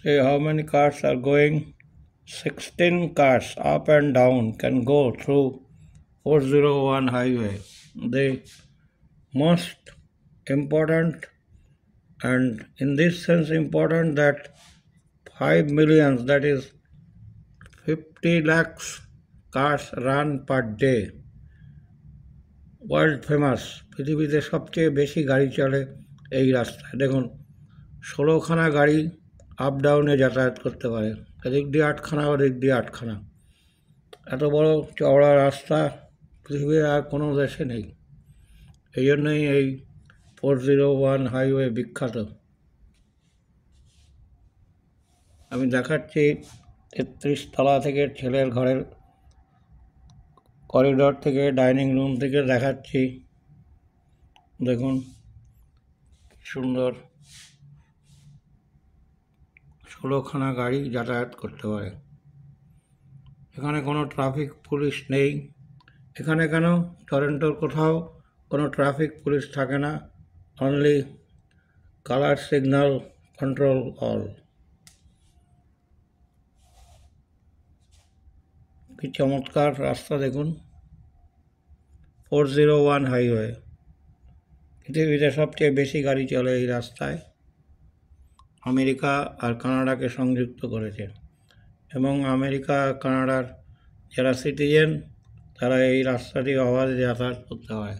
See how many cars are going. 16 cars up and down can go through 401 highway. The most important, and in this sense important, that 5 million, that is 50 lakhs cars run per day. World famous, পৃথিবীতে সবচেয়ে বেশি গাড়ি চলে এই রাস্তায়। দেখুন 16খানা গাড়ি up ডাউনে যাতায়াত করতে পারে, এদিক দিয়ে 8খানা, ওদিক দিয়ে 8খানা। এত বড় চওড়া রাস্তা পৃথিবীর আর কোনো দেশে নেই। এই জন্যই এই 401 হাইওয়ে বিখ্যাত। আমি দেখাচ্ছি 33 তলা থেকে ছেলের ঘরের করিডর থেকে, ডাইনিং রুম থেকে দেখাচ্ছি। দেখুন সুন্দর 16খানা গাড়ি যাতায়াত করতে পারে। এখানে কোনো ট্রাফিক পুলিশ নেই। এখানে কেন, টরন্টোর কোথাও কোনো ট্রাফিক পুলিশ থাকে না, only colour signal control all. কি চমৎকার রাস্তা দেখুন, 401 হাইওয়ে। পৃথিবীতে সবচেয়ে বেশি গাড়ি চলে এই রাস্তায়। আমেরিকা আর কানাডাকে সংযুক্ত করেছে, এবং আমেরিকা কানাডার যারা সিটিজেন তারা এই রাস্তাটি অবাধে যাতায়াত করতে হয়।